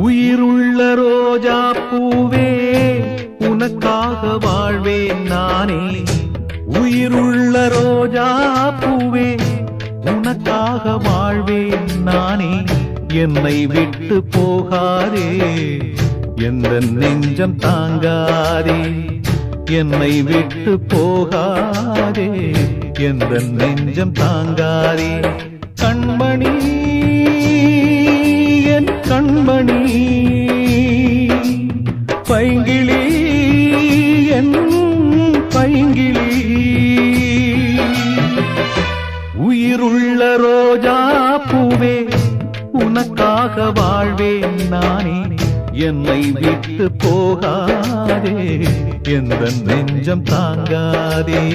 உயிருள்ள ரோஜா பூவே உனக்காக வாழ்வேன் நானே. உயிருள்ள ரோஜா பூவே உனக்காக வாழ்வேன் நானே. என்னை விட்டு போகாதே, எந்த நெஞ்சம் தாங்காதே. என்னை விட்டு போகாதே, எந்த நெஞ்சம் தாங்காதே. கண்மணி என் கண்மணி, பைங்கிளி என் பைங்கிளி. உயிருள்ள ரோஜா பூவே உனக்காக வாழ்வேன் நானே. என்னை விட்டு போகாதே, எந்த நெஞ்சம் தாங்காதே.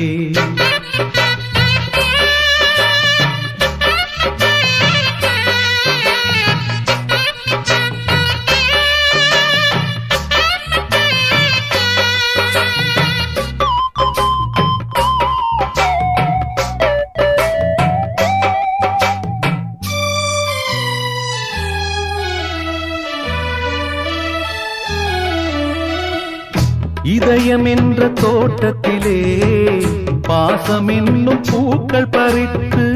இதயம் என்ற தோட்டத்திலே பாசம் என்னும் பூக்கள் பறித்து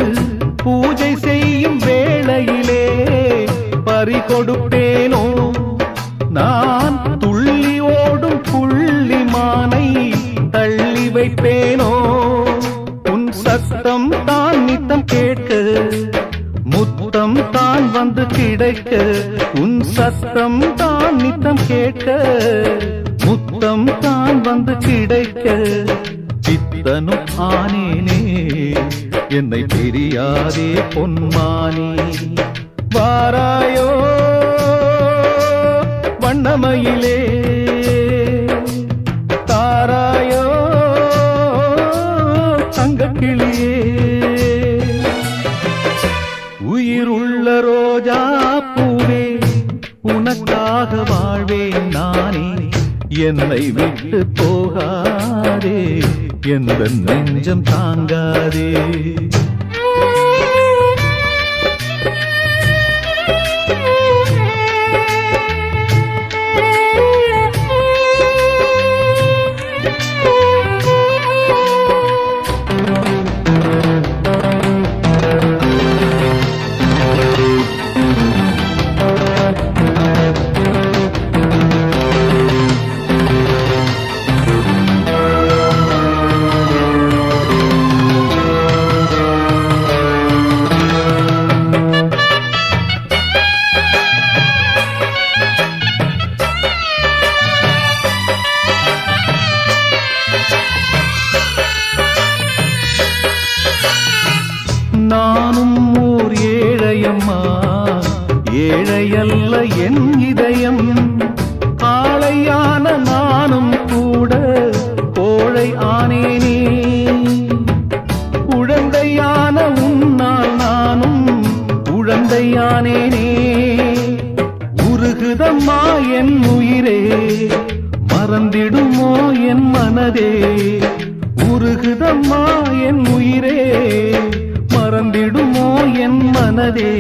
பூஜை செய்யும் வேளையிலே பறிகொடுப்பேனோ நான். துள்ளி ஓடும் புள்ளிமானை தள்ளி வைப்பேனோ. உன் சத்தம் தான் நித்தம் கேட்க, முத்தம் தான் வந்து கிடைக்க. உன் சத்தம் தான் நித்தம் கேட்க, முத்தம் தான் வந்து கிடைக்க. சித்தனும் ஆனேனே, என்னை தெரியாதே பொன்மானே. வாராயோ வண்ணமயிலே, தாராயோ தங்கக்கிளியே. உயிருள்ள ரோஜா பூவே உனக்காக வாழ்வேன் நானே. என்னை விட்டு போகாதே, எந்த நெஞ்சம் தாங்காதே. நானும் ஓர் ஏழையம்மா, ஏழையல்ல என் இதயம். காளையான நானும் கூட கோழை ஆனேனே. குழந்தையான உன்னால் நானும் குழந்தையானேனே. உருகுதம்மா என் உயிரே, மறந்திடுமோ என் மனதே. உருகுதம்மா என் உயிரே, மறந்திடுமோ என் மனதே.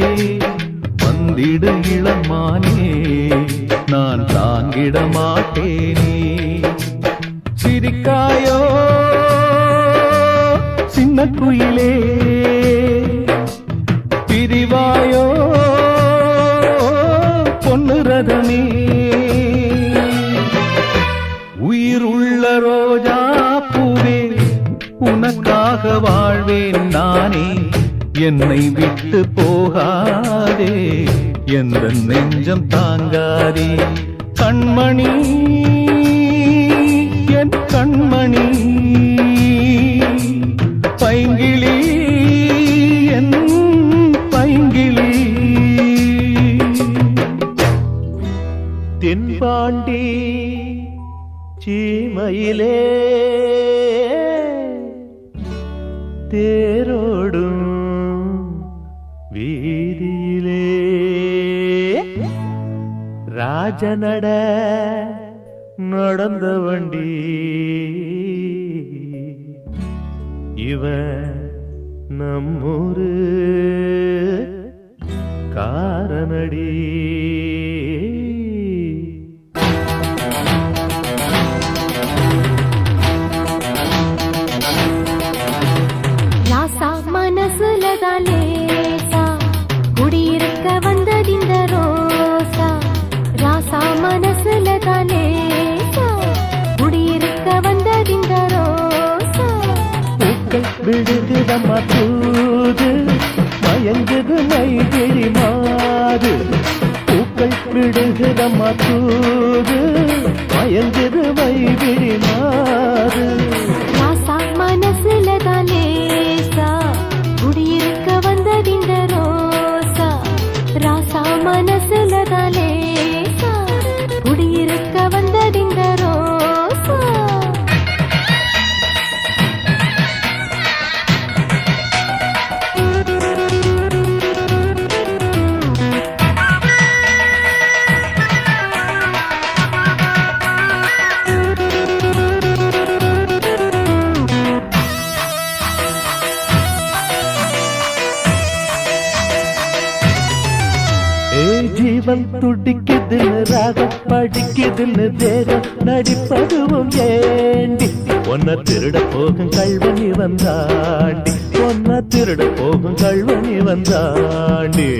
வந்திடு இளமானே, நான் தாங்கிட மாட்டேனே. சிரிக்காயோ சின்ன குயிலே, பிரிவாயோ பொன்னு ரதமே. உயிருள்ள ரோஜா பூவே உனக்காக வாழ்வேன் நானே. என்னை விட்டு போகாதே, எந்த நெஞ்சம் தாங்காதே. கண்மணி என் கண்மணி, பைங்கிளி என் பைங்கிளி. தென்பாண்டி சீமையிலே தேரோடும் வீதியிலே ராஜநட நடந்த வண்டி இவன் நம்மூரு காரனடி. ராசா மனசுலதான் லேசா குடியிருக்க வந்ததிந்த ரோசா. ராசா மனசுலதான் லேசா குடியிருக்க வந்ததிந்த ரோசா. பூக்கள் விடுகிறதம்மா தூது மயங்குது மைகிழி மாது. பூக்கள் விடுகிறதம்மா தூது மயங்குது மைகிழி மாது. ராசா மனசுலதான் லேசா குடியிருக்க வந்ததிந்த ரோசா. ராசா மனசுலதான் லேசா குடியிருக்க வந்ததிந்த ரோசா. ஜீவன் துடிக்குதுன்னு ராகம் படிக்குதுன்னு தேகம் நடிப்பதுவும் ஏண்டி. ஒன்ன திருட போகும் கல்வனி வந்தாண்டி. ஒன்ன திருட போகும் கல்வனி வந்தாண்டி.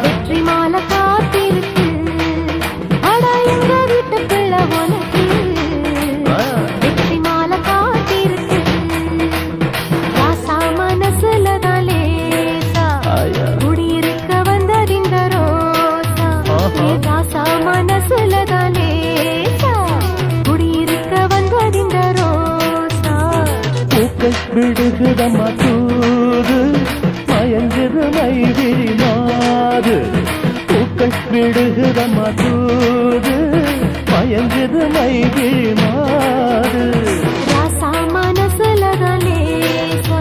வெற்றி மாலை காத்திருக்கு அட எங்க வீட்டு பிள்ளை உனக்கு. வெற்றி மாலை காத்திருக்கு. ராசா மனசுலதான் லேசா குடியிருக்க வந்ததிந்த ரோசா. ராசா மனசுலதான் லேசா குடியிருக்க வந்ததிந்த ரோசா. பூக்கள் விடுகிறதம்மா தூது மயங்குது மைவிழி மாது. பூக்கள் விடுகிறதம்மா தூது மயங்குது மைவிழி மாது. ராசா மனசுலதான் லேசா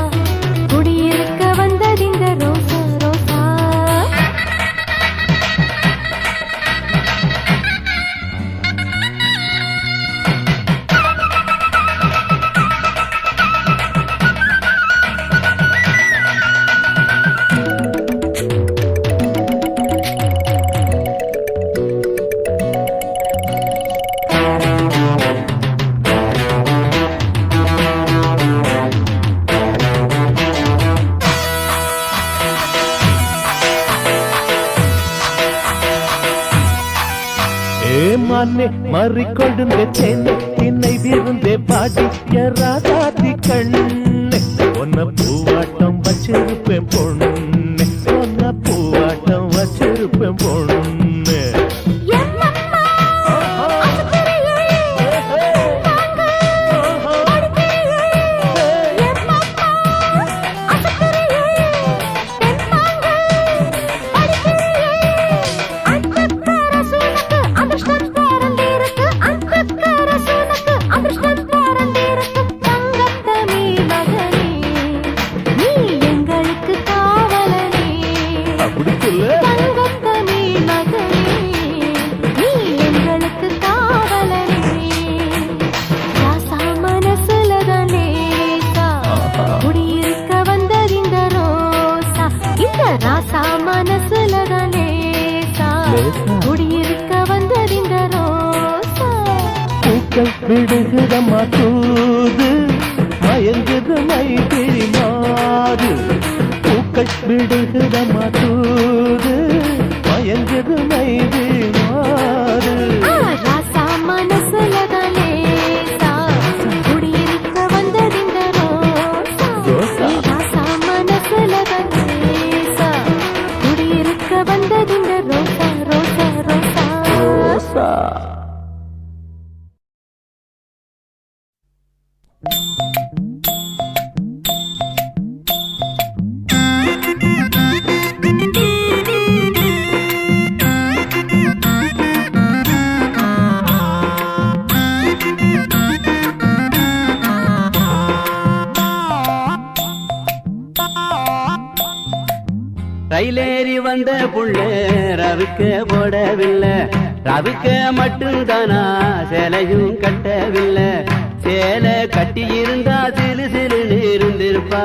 குடியிருக்க வந்ததிந்த ரோசா ரோசா. மானே மறிக்கொழுந்தே தேனே என்னை விருந்தே பாடிய ராதாதி கண்ணே. ஒன்ன பூவாட்டம் வச்சிருப்பேன் பொண்ணு. ஒன்ன பூவாட்டம் வச்சிருப்பேன் பொண்ணு. ராசா மனசுலதான் லேசா குடியிருக்க வந்ததிந்த ரோசா. பூக்கள் விடுகிறதம்மா தூது மயங்குது மைகிழி மாது. பூக்கள் விடுகிறதம்மா தூது மயங்குது மைகிழி மாது. ராசா மனசுலதான் லேசா குடியிருக்க வந்ததிந்த ரோசா. ராசா மனசுலதான் ரயிலேறி வந்த புள்ள ரவிக்க போடவில்லை, ரவிக்க மட்டும்தானா சேலையும் கட்டவில்லை. சேலை கட்டி இருந்தா சிலு சிலுன்னு இருந்திருப்பா,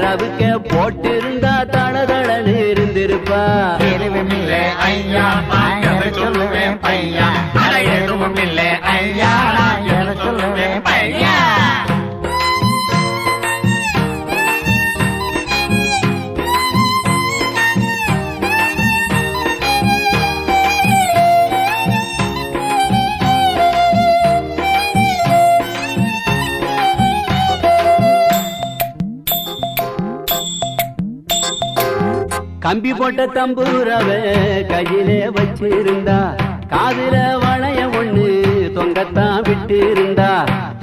ரவிக்க போட்டிருந்தா தளதளன்னு இருந்திருப்பா. எதுவும் இல்லை ஐயா நான் எதை சொல்லுவேன் பையா, எதுவும் இல்லை ஐயா நான் எதை சொல்லுவேன் பையா. கம்பி போட்ட தம்பூரவ கையிலே வச்சிருந்தா, காதுல வளைய ஒண்ணு தொங்கத்தான் விட்டு இருந்தா.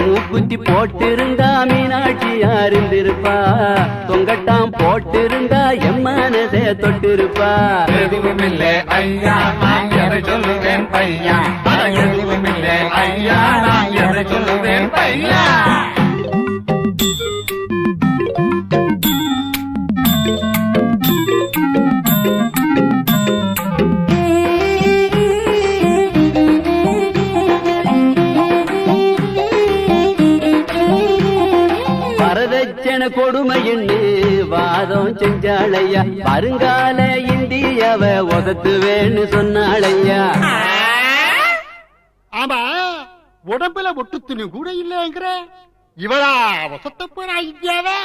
மூக்குத்தி போட்டிருந்தா மீனாட்சியா இருந்திருப்பா, தொங்கட்டாம் போட்டிருந்தா எம்மனசே தொட்டிருப்பா. எதுவும் இல்லை ஐயா நான் எதை சொல்லுவேன் பையா, எதுவும் இல்லை ஐயா நான் எதை சொல்லுவேன் பையா. வரதட்சணை கொடுமைன்னு வாதம் செஞ்சாளையா, வருங்கால இந்தியாவ உதத்துவேன்னு சொன்னாளையா. ஆமா உடம்புல ஒட்டு துணி கூட இல்லைங்கிற இவளா வசத்த போறா இந்தியாவா?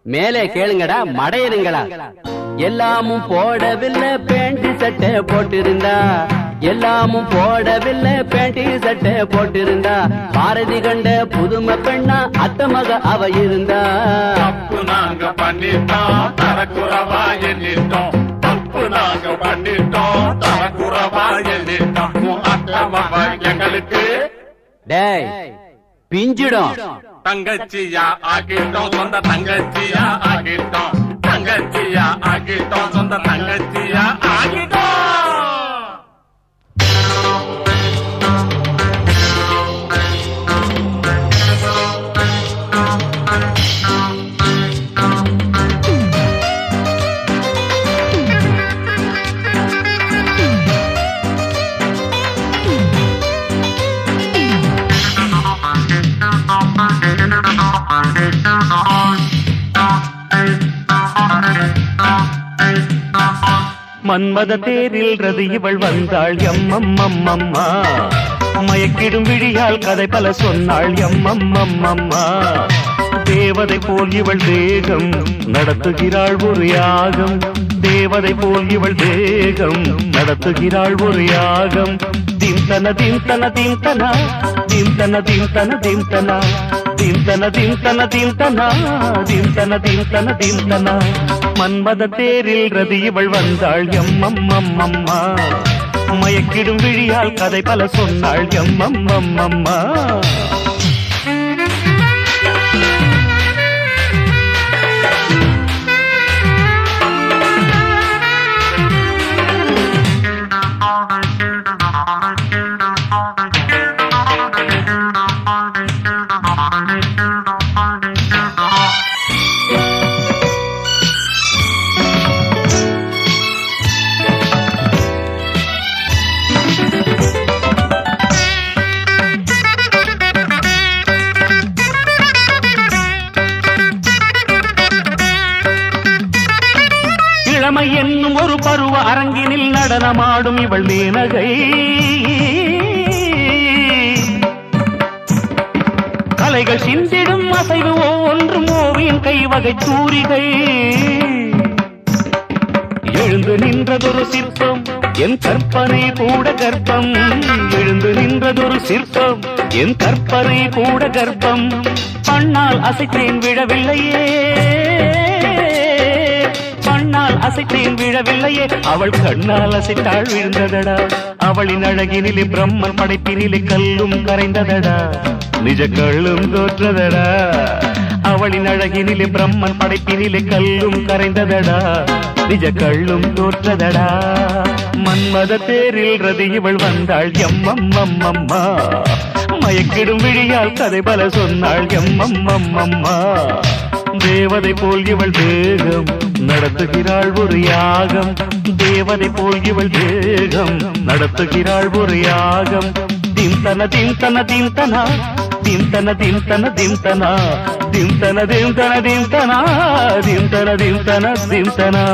மேலே கேளுங்கடா மடையருங்களா. எல்லாமும் போடவில்லை பேண்ட் சட்டை போட்டிருந்தா, எல்லாமும் போடவில்லை பேண்ட் சட்டை போட்டிருந்தா. பாரதி கண்ட புதுமை பெண்ணா அத்த மக அவ இருந்தா. தப்பு நாங்க பண்ணிட்டோம் தரக்குறவா எண்ணிட்டோம், தப்பு நாங்க பண்ணிட்டோம் தரக்குறவா எண்ணிட்டோம். அத்த மக எங்களுக்கு டேய் பிஞ்சிடும். தங்கச்சியா ஆகிட்டோம் சொந்த தங்கச்சியா ஆகிட்டோம், தங்கச்சியா ஆகிட்டோம் சொந்த தங்கச்சியா ஆகிட்டோம். மன்மத தேரில் ரதி இவள் வந்தாள் எம்மம்மம்மம்மா, மயக்கிடும் விழியால் கதை பல சொன்னாள் எம்மம்மம்மம்மா. தேவதை போல் இவள் தேகம் நடத்துகிறாள் ஒரு யாகம், தேவதை போல் இவள் தேகம் நடத்துகிறாள் ஒரு யாகம். திம்தன திம்தன திம்தன திம்தன திம்தன திம்தன திம்தன திம்தன திம்தன திம்தன திம்தன திம்தன. மன்மத தேரில் ரதி இவள் வந்தாள் எம்மம்மம்மம்மா, மயக்கிடும் விழியால் கதை பல சொன்னாள் எம்மம்மம்மம்மா. இளமை என்னும் ஒரு பருவ அரங்கினில் நடனமாடும் இவள் மேனகை, கலைகள் சிந்திடும் அசைவு ஒவ்வொன்றும் ஓவியம் கைவகை தூரிகை. எழுந்து நின்றதொரு சிற்பம் என் கற்பனை கூட கற்பம், எழுந்து நின்றதொரு சிற்பம் என் கற்பனை கூட கற்பம். பண்ணால் அசைத்தேன் விழவில்லையே, பண்ணால் அசைத்தேன் விழவில்லையே, அவள் கண்ணால் அசைத்தாள் விழுந்ததடா. அவளின் அழகினிலே பிரம்மன் படைப்பினிலே கல்லும் கரைந்ததடா, நிஜ கள்ளும் தோற்றதடா. அவளின் அழகினிலே பிரம்மன் படைப்பினிலே கல்லும் கரைந்ததடா, நிஜ கள்ளும் தோற்றதடா. மன்மத தேரில் ரதி இவள் வந்தாள் எம்மம்மம்மம்மா, மயக்கிடும் விழியால் கதை பல சொன்னாள் எம்மம்மம்மம்மா. தேவதை போல் இவள் தேகம் நடத்துகிறாள் ஒரு யாகம். தேவதை போல் இவள் தேகம் நடத்துகிறாள் ஒரு யாகம். திம்தன திம்தன திம்தனா திம்தன திம்தன திம்தனா திம்தன திம்தன திம்தனா திம்தன திம்தன திம்தனா.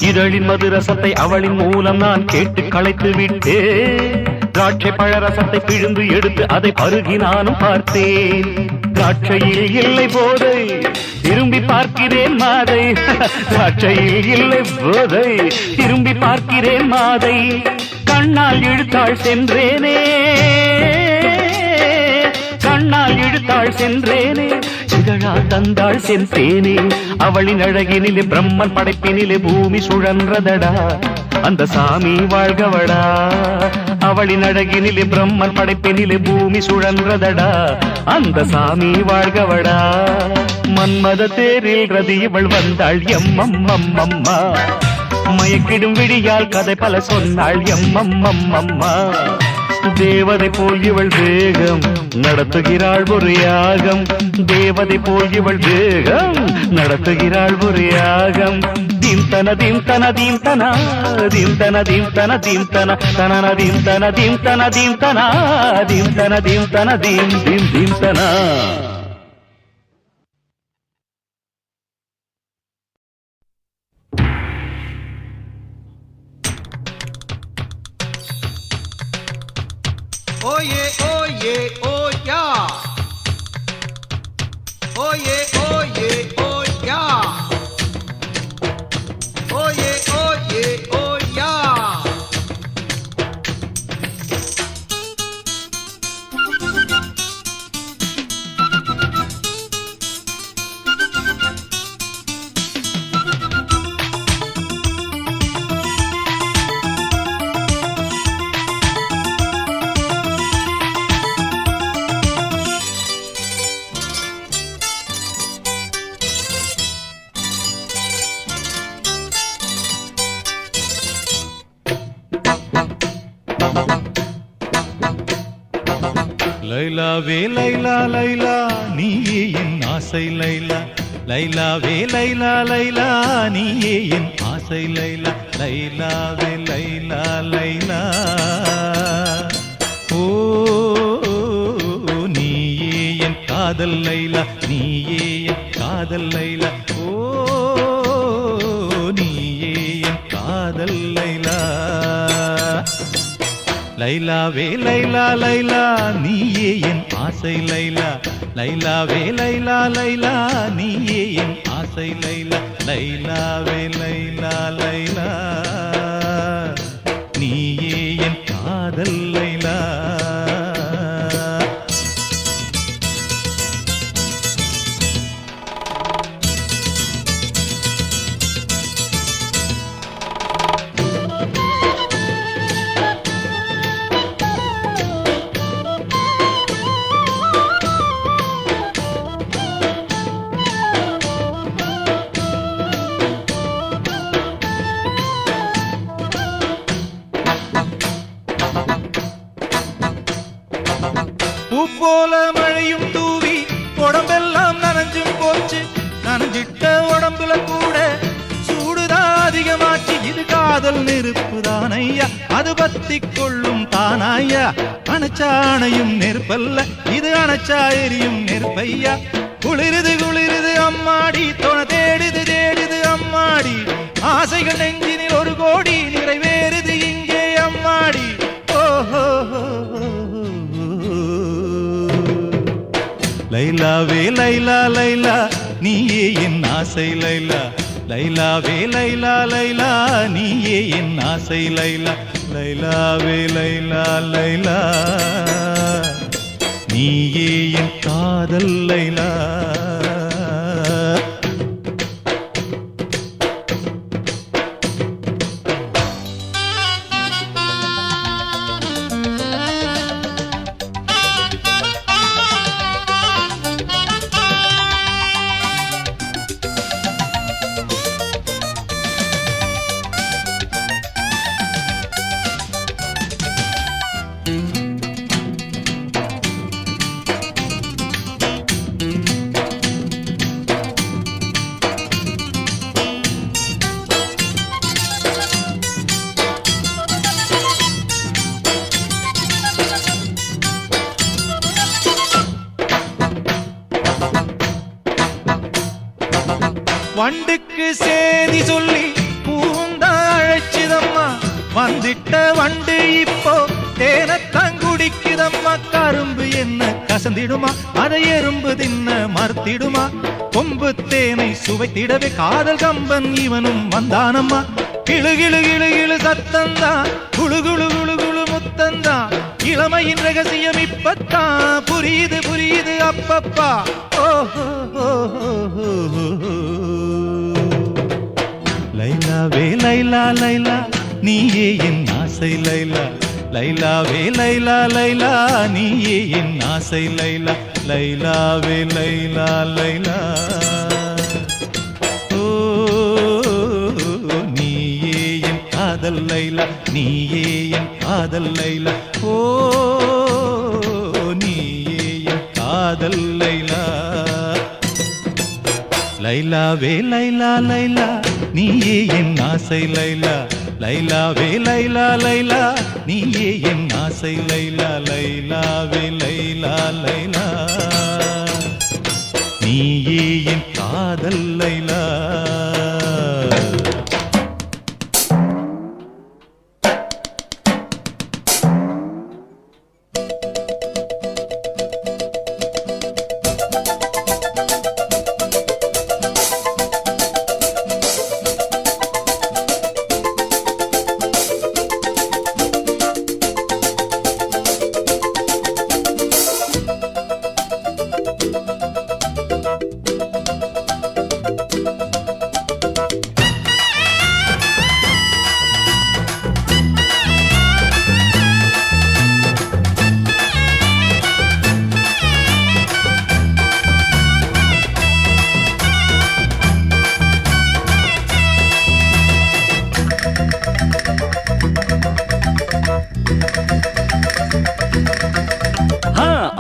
இதழின் மதுரசத்தை அவளின் மூலம் நான் கேட்டு களைத்து விட்டேன். திராட்சை பழரசத்தை பிழிந்து எடுத்து அதை பருகி நானும் பார்த்தேன். திராட்சையில் இல்லை போதை திரும்பி பார்க்கிறேன் மாதை. திராட்சையில் இல்லை போதை திரும்பி பார்க்கிறேன் மாதை. கண்ணால் இழுத்தாள் சென்றேனே கண்ணால் இழுத்தாள் சென்றேனே இதழால் தந்தாள் சென்றேனே. அவளின் அழகினிலே பிரம்மன் படைப்பினிலே பூமி சுழன்றதடா அந்த சாமி வாழ்கவடா. அவளின் அழகினிலே பிரம்மன் படைப்பினிலே பூமி சுழன்றதடா அந்த சாமி வாழ்கவடா. மன்மத தேரில் ரதி இவள் வந்தாள் எம்மம்மம்மம்மா. மயக்கிடும் விழியால் கதை பல சொன்னாள் எம்மம்மம்மம்மா. தேவதை போல் இவள் தேகம் நடத்துகிறாள் ஒரு யாகம். தேவதை போல் இவள் தேகம் நடத்துகிறாள் ஒரு யாகம். திம்தன திம்தன திம்தனா திம்தன திம்தன திம்தன தனன திம்தன திம்தன திம்தனா திம்தன திம்தன திம் திம் திம்தனா. Oye, oye, oya. Oye, oye, oya. Oye, oye, oya. லைலாவே லைலா லைலா நீயே என் ஆசை லைலா. லைலாவே லைலா லைலா நீயே என் ஆசை லைலா. லைலாவே லைலா லைலா ஓ நீயே என் காதல் லைலா. நீயே என் காதல் லைலா. ஓ நீயே என் காதல் லைலா. லைலாவே லைலா லைலா நீயே என் ஆசை லைலா. லைலாவே லைலா லைலா நீயே என் ஆசை லைலா. லைலாவே லைலா லைலா நீயே என் காதல் லைலா. போல மழையும் தூவி உடம்பெல்லாம் நனைஞ்சும் போச்சு. நனைஞ்சிட்ட உடம்புல கூட சூடுதான் அதிகமாச்சு. இது காதல் நெருப்புதான் ஐயா, அது பத்தி கொள்ளும் தானாயா. அணைச்சாணையும் நெருப்பல்ல, இது அணைச்சா எரியும் நெருப்பையா. குளிருது குளிருது அம்மாடி, தொண தேடுது தேடுது அம்மாடி. ஆசைகள் நெஞ்சினில் ஒரு கோடி நிறைவேறுது இங்கே அம்மாடி. ஓஹோ லைலாவே லைலா லைலா நீயே என் ஆசை லைலா. லைலாவே லைலா லைலா நீயே என் ஆசை லைலா. லைலாவே லைலா லைலா நீயே என் காதல் லைலா. வண்டுக்கு சேதி சொல்லி பூந்தா அழைச்சிதம்மா, வந்துட்ட வண்டு இப்போ தேனத்தான் குடிக்குதம்மா. கரும்பு என்ன கசந்திடுமா, அதை எறும்பு தின்ன மறுத்திடுமா. கொம்பு தேனை சுவைத்திடவே காதல் கம்பன் இவனும் வந்தானம்மா. கிளு கிளு கிளு கிளு சத்தந்தான், குழு குழு குழு குழு முத்தந்தான். இளமையின் ரகசியம் இப்பத்தான் புரியுது புரியுது அப்பப்பா. ஓஹோ லைலாவே லைலா லைலா நீயே என் ஆசை லைலா. லைலாவே லைலா லைலா நீயே என் ஆசை லைலா. லைலாவே லைலா லைலா ஓ நீயே என் காதல் லைலா. நீயே என் காதல் லைலா. ஓ நீயே என் காதல் லைலா. லைலாவே லைலா லைலா நீயே என் ஆசை லைலா. லைலாவே லைலா லைலா நீயே என் ஆசை லைலா. லைலாவே லைலா லைலா நீயே என் காதல் லைலா.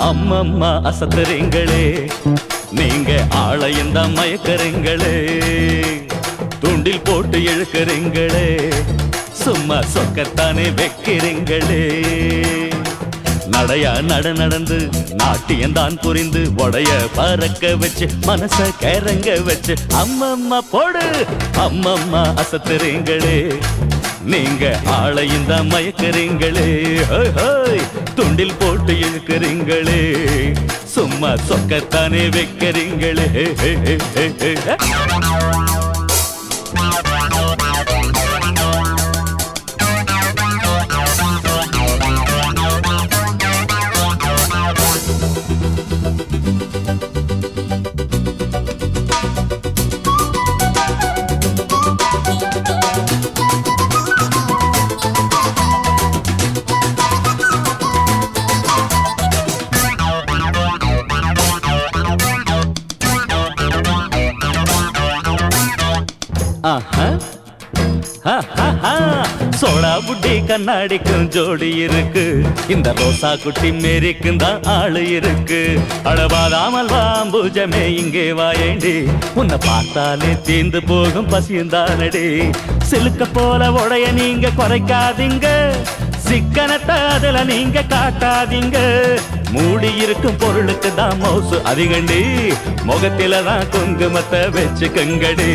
அம்மம்மா அசத்துறீங்களே, நீங்க ஆளையந்தான் மயக்கறீங்களே. துண்டில் போட்டு இழுக்கிறீங்களே, சும்மா சொக்கத்தானே வைக்கிறீங்களே. நடையா நடந்து நாட்டியந்தான் புரிந்து உடைய பறக்க வச்சு மனச கிறங்க வச்சு அம்மம்மா போடு. அம்மம்மா அசத்துறீங்களே, நீங்க ஆளையும் தான் மயக்கிறீங்களே. துண்டில் போட்டு இழுக்கிறீங்களே, சும்மா சொக்கத்தானே வைக்கிறீங்களே. சோடா புட்டி கண்ணாடிக்கும் ஜோடி இருக்கு, இந்த ரோசா குட்டி மேரிக்கும் தான் ஆளு இருக்கு. அழபாதாமல் வாம்பூஜமே இங்கே வாயேண்டி, உன்னை பார்த்தாலே தீந்து போகும் பசியுந்தானடி. சிலுக்க போல உடைய நீங்க குறைக்காதீங்க, சிக்கனத்தை அதுல நீங்க காட்டாதீங்க. மூடி இருக்கும் பொருளுக்கு தான் மவுசு அதிகண்டி, முகத்தில தான் குங்குமத்தை வச்சுக்கங்கடி.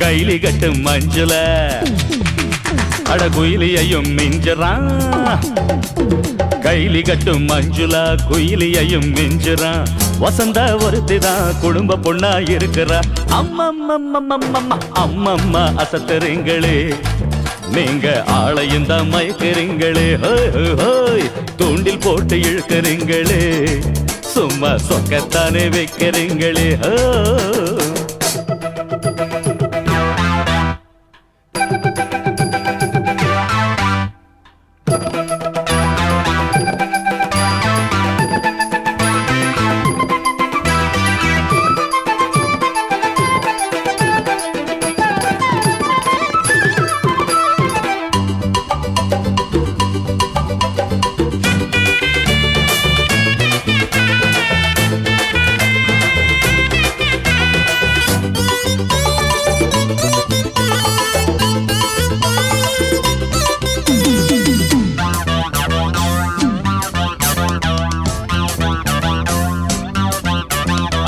கைலி கட்டும் மஞ்சுல அட குயிலியையும் மிஞ்சுறான், கைலி கட்டும் மஞ்சுளா குயிலியையும் மிஞ்சுறான். வசந்த ஒருத்திதான் குடும்ப பொண்ணா இருக்கிறா. அம்மம்மா அசத்துறீங்களே, நீங்க ஆளையும் தான் மயக்கிறீங்களே, ஹோய் ஹோய் ஹோய். தூண்டில் போட்டு இழுக்கிறீங்களே, சும்மா சொக்கத்தானே வைக்கிறீங்களே, ஹோ.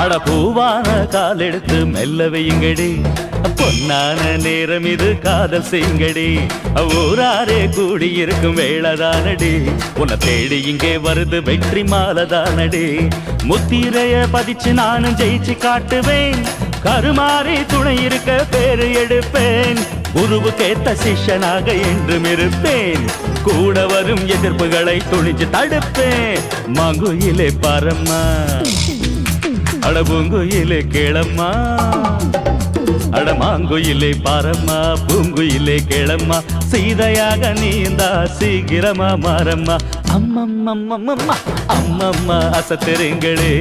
அட பூவான கால் எடுத்து மெல்ல வையுங்கடி, பொன்னான நேரம் இது காதல் செய்யுங்கடி. ஊராரே கூடி இருக்கும் வேளதானடி, உன்னை தேடி இங்கே வருது வெற்றி மாலதானடி. முத்திரைய பதிச்சு நானும் ஜெயிச்சு காட்டுவேன், கருமாறி துணை இருக்க பேரு எடுப்பேன். குருவுக்கேத்த சிஷ்யனாக என்றும் இருப்பேன், கூட வரும் எதிர்ப்புகளை துணிச்சு தடுப்பேன். மங்குயிலே பரம்மா, அட பூங்குயிலே கேளம்மா, அட மாங்குயிலே பாரம்மா, பூங்குயிலே கேளம்மா. சீதையாக நீந்தா சீக்கிரமா மாறம்மா. அம்மம்மம்மம்மம்மா அம்மம்மா அசத்துறீங்களே,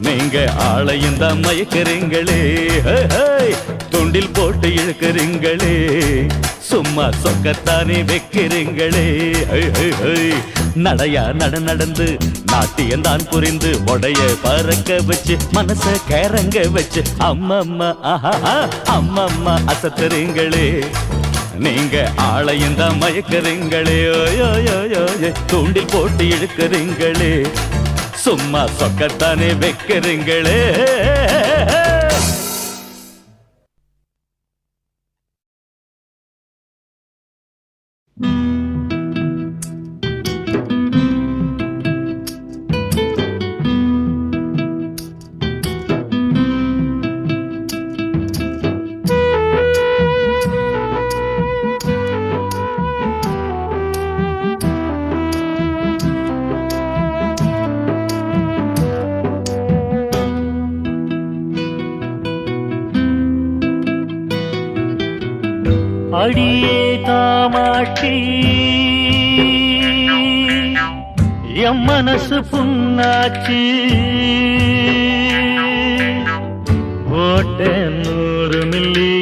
நீங்க ஆளையும் தான் மயக்கிறீங்களே, துண்டில் போட்டு இழுக்கிறீங்களே, சும்மா சொக்கத்தானே வைக்கிறீங்களே. நடையா நடந்து நாட்டியந்தான் புரிந்து உடைய பறக்க வச்சு மனச கேரங்க வச்சு அம்மம்மா ஆஹா அம்மம்மா அசத்துறீங்களே, நீங்க ஆளையும் தான் மயக்கிறீங்களே, தூண்டில் போட்டு இழுக்கிறீங்களே, சும்மா சொக்கத்தானே வைக்கிறீங்களே. அடியே காமாட்சி எம் மனசு புண்ணாச்சு, ஓட்ட 100 மில்லி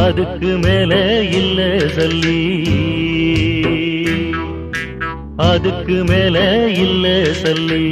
அதுக்கு மேல இல்ல சொல்லி, அதுக்கு மேல இல்ல சொல்லி.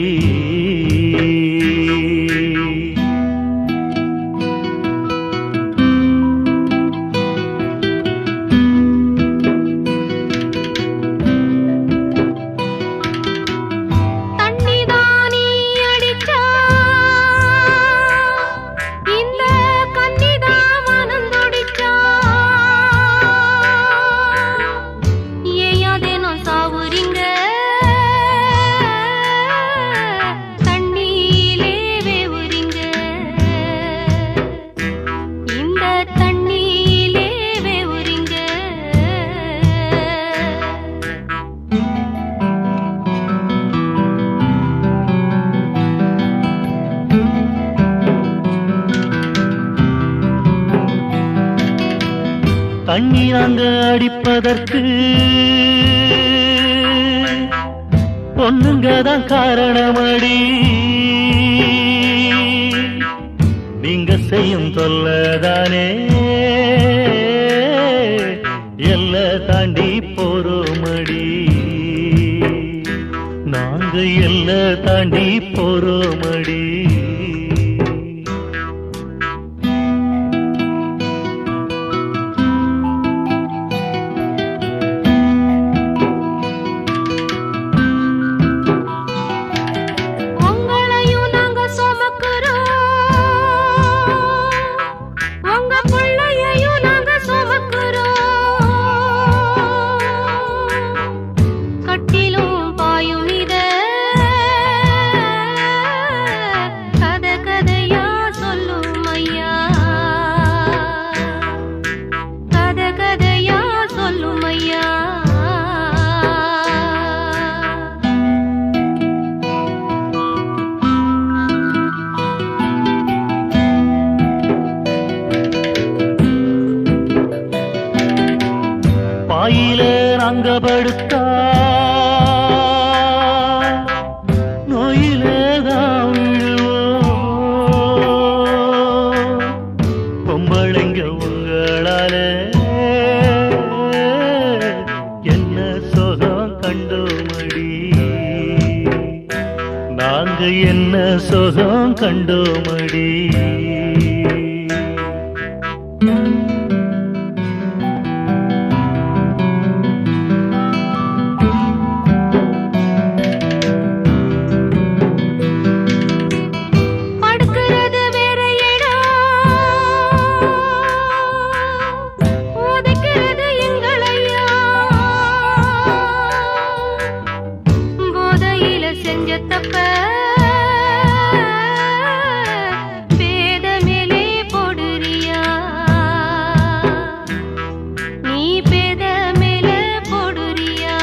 தண்ணீராங்க அடிப்பதற்கு பொண்ணுங்கதான் காரணமடி, நீங்க செய்யும் தொல்லதானே எல்லை தாண்டி போறோமடி, நாங்க எல்லை தாண்டி போறோமடி. கட்டிலும் பாயும் இத கதை நாங்க என்ன சுகம் கண்டோமடி. படுக்கிறது வேற இடம், உதைக்கிறது எங்களையா, போதையில செஞ்ச தப்ப பேத மேலே போடுறியா, நீ பேத மேலே போடுறியா.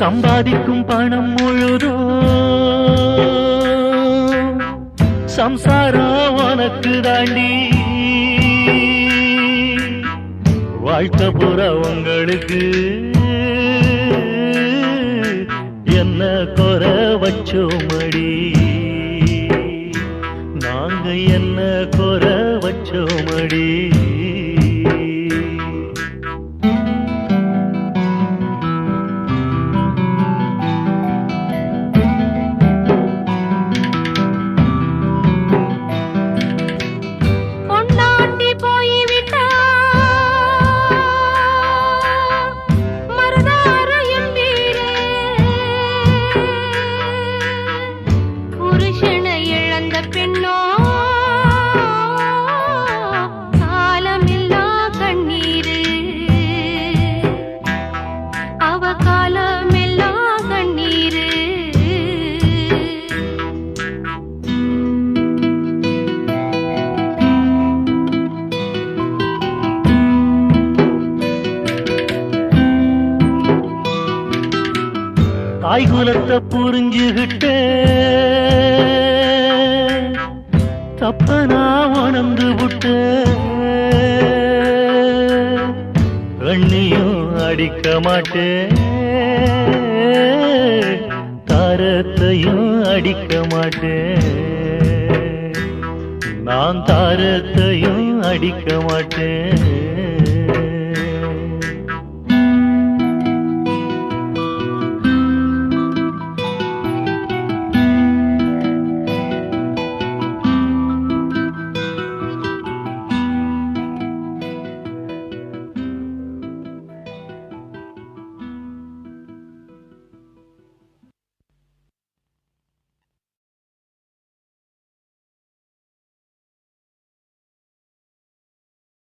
சம்பாதிக்கும் பணம் முழுதும் சம்சாரம் உனக்கு தாண்டி, வாழ்க்கை புற உங்களுக்கு என்ன குறை வச்சோமடி, நாங்க என்ன குறை வச்சோமடி. பொன்னாட்டி போய்விட்டா மருதார எம்பீரே, புருஷனை இழந்த பெண்ணோ காலமில்லா கண்ணீரு, அவ காலமில்லா கண்ணீரு. தாய்குலத்தை புரிஞ்சுகிட்டு தப்ப நான் உணர்ந்து விட்டு, கண்ணியும் அடிக்க மாட்டேன், தாரத்தையும் அடிக்க மாட்டேன், நான் தாரத்தையும் அடிக்க மாட்டேன்.